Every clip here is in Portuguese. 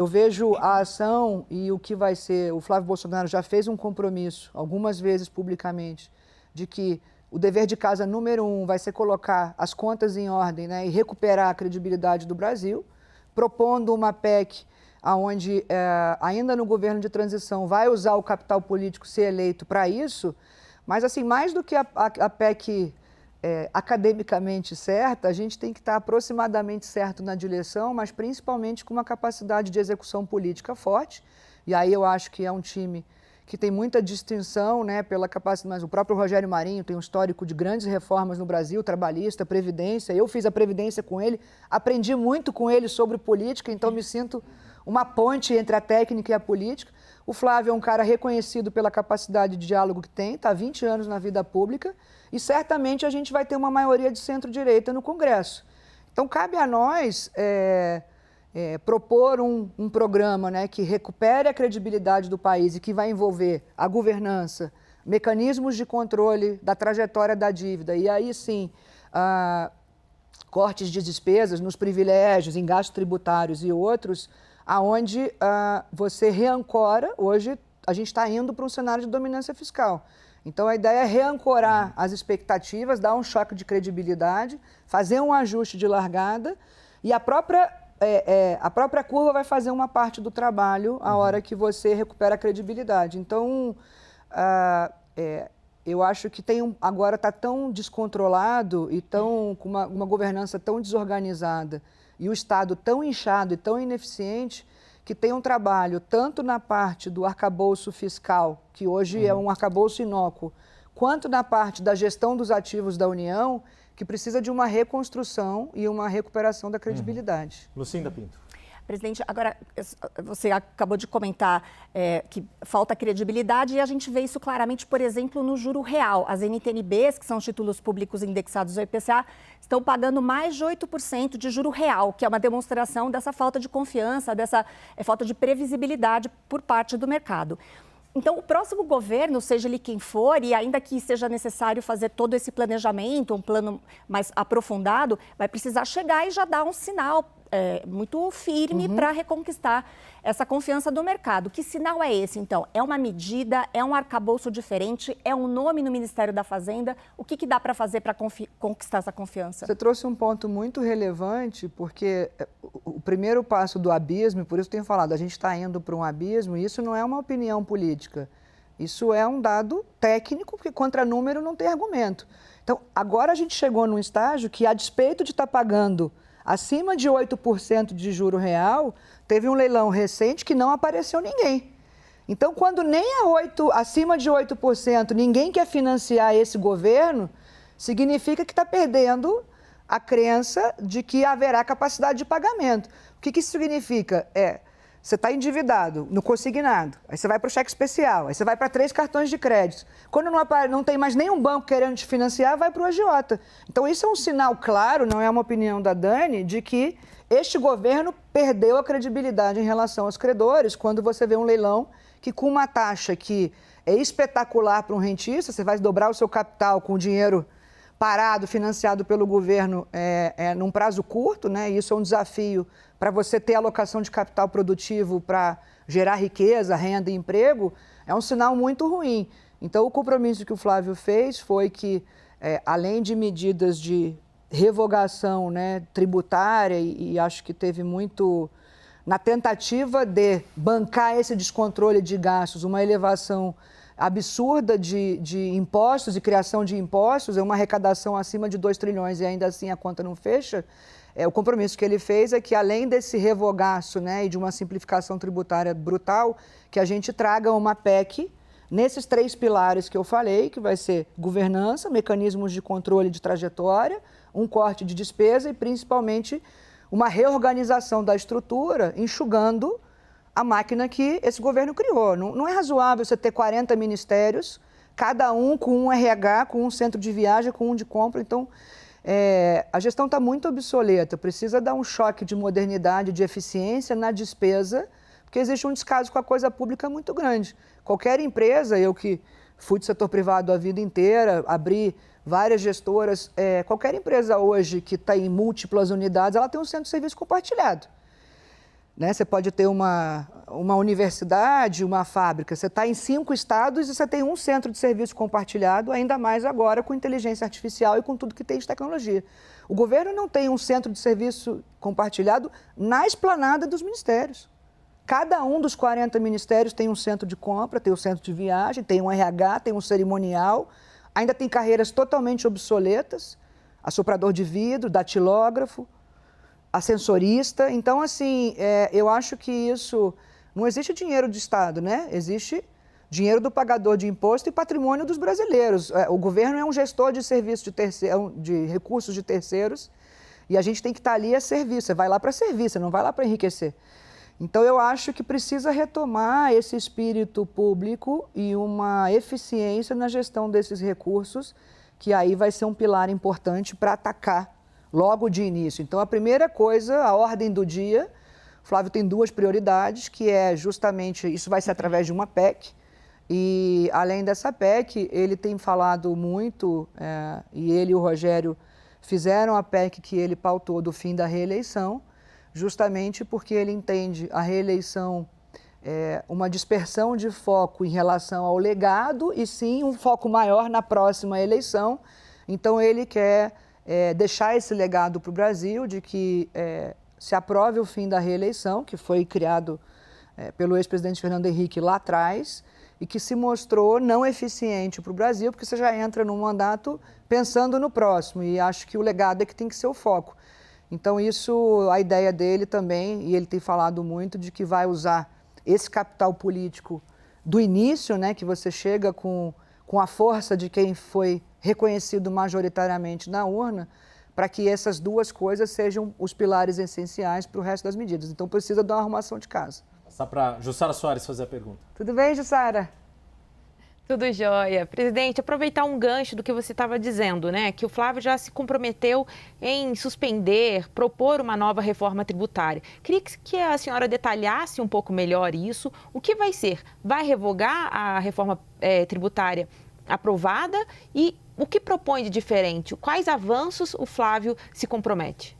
Eu vejo a ação e o que vai ser... O Flávio Bolsonaro já fez um compromisso, algumas vezes publicamente, de que o dever de casa número 1 vai ser colocar as contas em ordem, né, e recuperar a credibilidade do Brasil, propondo uma PEC onde, ainda no governo de transição, vai usar o capital político ser eleito para isso, mas, assim, mais do que a PEC academicamente certa, a gente tem que estar aproximadamente certo na direção, mas principalmente com uma capacidade de execução política forte. E aí eu acho que é um time que tem muita distinção, né, pela capacidade, mas o próprio Rogério Marinho tem um histórico de grandes reformas no Brasil, trabalhista, previdência. Eu fiz a previdência com ele, aprendi muito com ele sobre política, então me sinto uma ponte entre a técnica e a política. O Flávio é um cara reconhecido pela capacidade de diálogo que tem, está há 20 anos na vida pública, e certamente a gente vai ter uma maioria de centro-direita no Congresso. Então, cabe a nós propor um programa, né, que recupere a credibilidade do país e que vai envolver a governança, mecanismos de controle da trajetória da dívida, e aí sim, cortes de despesas nos privilégios, em gastos tributários e outros, aonde você reancora. Hoje a gente está indo para um cenário de dominância fiscal. Então a ideia é reancorar as expectativas, dar um choque de credibilidade, fazer um ajuste de largada, e a própria curva vai fazer uma parte do trabalho a hora que você recupera a credibilidade. Então, eu acho que agora está tão descontrolado e com uma governança tão desorganizada e o Estado tão inchado e tão ineficiente, que tem um trabalho tanto na parte do arcabouço fiscal, que hoje é um arcabouço inócuo, quanto na parte da gestão dos ativos da União, que precisa de uma reconstrução e uma recuperação da credibilidade. Lucinda Pinto. Presidente, agora você acabou de comentar que falta credibilidade e a gente vê isso claramente, por exemplo, no juro real. As NTN-Bs, que são os títulos públicos indexados ao IPCA, estão pagando mais de 8% de juro real, que é uma demonstração dessa falta de confiança, dessa falta de previsibilidade por parte do mercado. Então, o próximo governo, seja ele quem for, e ainda que seja necessário fazer todo esse planejamento, um plano mais aprofundado, vai precisar chegar e já dar um sinal muito firme para reconquistar essa confiança do mercado. Que sinal é esse, então? É uma medida, é um arcabouço diferente, é um nome no Ministério da Fazenda? O que dá para fazer para conquistar essa confiança? Você trouxe um ponto muito relevante, porque o primeiro passo do abismo, por isso eu tenho falado, a gente está indo para um abismo, e isso não é uma opinião política, isso é um dado técnico, porque contra número não tem argumento. Então, agora a gente chegou num estágio que, a despeito de estar pagando acima de 8% de juro real, teve um leilão recente que não apareceu ninguém. Então, quando nem acima de 8% ninguém quer financiar esse governo, significa que está perdendo a crença de que haverá capacidade de pagamento. O que isso significa? Você está endividado no consignado, aí você vai para o cheque especial, aí você vai para 3 cartões de crédito. Quando não tem mais nenhum banco querendo te financiar, vai para o agiota. Então, isso é um sinal claro, não é uma opinião da Dani, de que este governo perdeu a credibilidade em relação aos credores, quando você vê um leilão que, com uma taxa que é espetacular para um rentista, você vai dobrar o seu capital com dinheiro parado, financiado pelo governo num prazo curto, né? Isso é um desafio para você ter alocação de capital produtivo para gerar riqueza, renda e emprego, é um sinal muito ruim. Então, o compromisso que o Flávio fez foi que, além de medidas de revogação, né, tributária, e acho que teve muito, na tentativa de bancar esse descontrole de gastos, uma elevação absurda de impostos e criação de impostos, uma arrecadação acima de 2 trilhões e ainda assim a conta não fecha. O compromisso que ele fez é que, além desse revogaço, né, e de uma simplificação tributária brutal, que a gente traga uma PEC nesses 3 pilares que eu falei, que vai ser governança, mecanismos de controle de trajetória, um corte de despesa e, principalmente, uma reorganização da estrutura, enxugando a máquina que esse governo criou. Não é razoável você ter 40 ministérios, cada um com um RH, com um centro de viagem, com um de compra. Então, a gestão está muito obsoleta, precisa dar um choque de modernidade, de eficiência na despesa, porque existe um descaso com a coisa pública muito grande. Qualquer empresa, eu que fui do setor privado a vida inteira, abri várias gestoras, qualquer empresa hoje que está em múltiplas unidades, ela tem um centro de serviço compartilhado. né? Você pode ter uma universidade, uma fábrica, você está em 5 estados e você tem um centro de serviço compartilhado, ainda mais agora com inteligência artificial e com tudo que tem de tecnologia. O governo não tem um centro de serviço compartilhado na esplanada dos ministérios. Cada um dos 40 ministérios tem um centro de compra, tem um centro de viagem, tem um RH, tem um cerimonial, ainda tem carreiras totalmente obsoletas, assoprador de vidro, datilógrafo, ascensorista. Então, assim, eu acho que isso... Não existe dinheiro de Estado, né? Existe dinheiro do pagador de imposto e patrimônio dos brasileiros. O governo é um gestor de serviço de recursos de terceiros e a gente tem que estar ali a serviço. Você vai lá para servir, você não vai lá para enriquecer. Então, eu acho que precisa retomar esse espírito público e uma eficiência na gestão desses recursos, que aí vai ser um pilar importante para atacar logo de início. Então, a primeira coisa, a ordem do dia, o Flávio tem 2 prioridades, que é justamente, isso vai ser através de uma PEC, e além dessa PEC, ele tem falado muito, e ele e o Rogério fizeram a PEC que ele pautou do fim da reeleição, justamente porque ele entende a reeleição uma dispersão de foco em relação ao legado e sim um foco maior na próxima eleição. Então, ele quer deixar esse legado para o Brasil de que se aprove o fim da reeleição, que foi criado pelo ex-presidente Fernando Henrique lá atrás e que se mostrou não eficiente para o Brasil, porque você já entra num mandato pensando no próximo e acho que o legado é que tem que ser o foco. Então, isso, a ideia dele também, e ele tem falado muito, de que vai usar esse capital político do início, né, que você chega com a força de quem foi reconhecido majoritariamente na urna, para que essas 2 coisas sejam os pilares essenciais para o resto das medidas. Então, precisa de uma arrumação de casa. Passar para Jussara Soares fazer a pergunta. Tudo bem, Jussara? Tudo jóia. Presidente, aproveitar um gancho do que você estava dizendo, né? Que o Flávio já se comprometeu em suspender, propor uma nova reforma tributária. Queria que a senhora detalhasse um pouco melhor isso. O que vai ser? Vai revogar a reforma tributária aprovada? E o que propõe de diferente? Quais avanços o Flávio se compromete?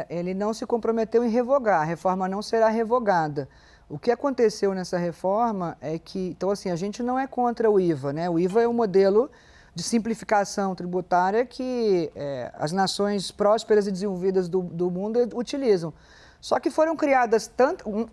Ele não se comprometeu em revogar. A reforma não será revogada. O que aconteceu nessa reforma é que, então assim, a gente não é contra o IVA, né? O IVA é um modelo de simplificação tributária que as nações prósperas e desenvolvidas do mundo utilizam. Só que foram criadas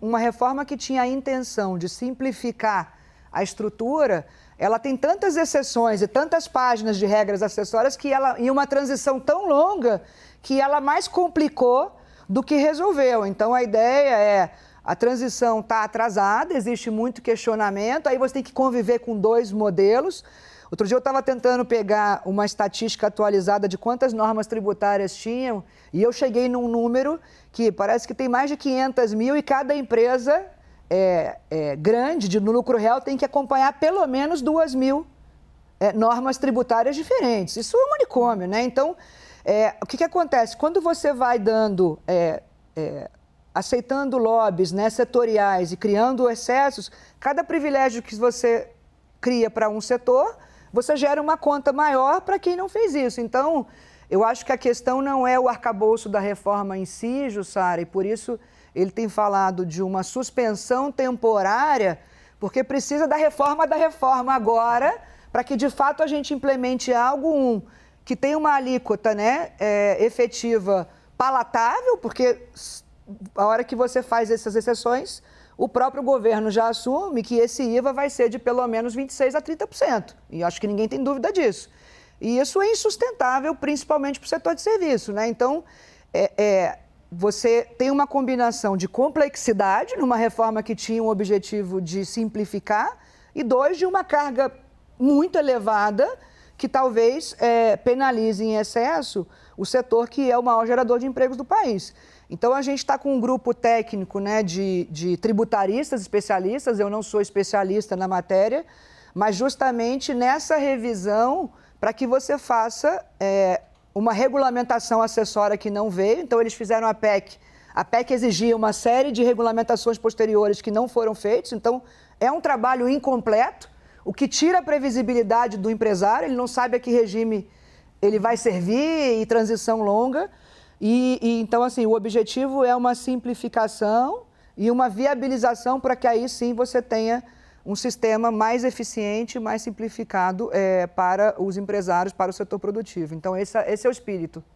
uma reforma que tinha a intenção de simplificar a estrutura, ela tem tantas exceções e tantas páginas de regras acessórias que em uma transição tão longa, que ela mais complicou do que resolveu. Então, a ideia a transição está atrasada, existe muito questionamento, aí você tem que conviver com 2 modelos. Outro dia eu estava tentando pegar uma estatística atualizada de quantas normas tributárias tinham e eu cheguei num número que parece que tem mais de 500 mil e cada empresa grande, no lucro real, tem que acompanhar pelo menos 2.000 normas tributárias diferentes. Isso é um manicômio, né? Então, o que acontece? Quando você vai dando... aceitando lobbies, né, setoriais e criando excessos, cada privilégio que você cria para um setor, você gera uma conta maior para quem não fez isso. Então, eu acho que a questão não é o arcabouço da reforma em si, Jussara, e por isso ele tem falado de uma suspensão temporária, porque precisa da reforma agora, para que de fato a gente implemente algo que tenha uma alíquota, né, efetiva palatável, porque a hora que você faz essas exceções, o próprio governo já assume que esse IVA vai ser de pelo menos 26% a 30%. E acho que ninguém tem dúvida disso. E isso é insustentável, principalmente para o setor de serviço, né? Então, você tem uma combinação de complexidade numa reforma que tinha o objetivo de simplificar e 2, de uma carga muito elevada que talvez penalize em excesso o setor que é o maior gerador de empregos do país. Então, a gente está com um grupo técnico, né, de tributaristas, especialistas, eu não sou especialista na matéria, mas justamente nessa revisão para que você faça uma regulamentação acessória que não veio. Então, eles fizeram a PEC. A PEC exigia uma série de regulamentações posteriores que não foram feitas. Então, é um trabalho incompleto, o que tira a previsibilidade do empresário, ele não sabe a que regime ele vai servir e transição longa. Então, assim, o objetivo é uma simplificação e uma viabilização para que aí sim você tenha um sistema mais eficiente, mais simplificado para os empresários, para o setor produtivo. Então, esse é o espírito.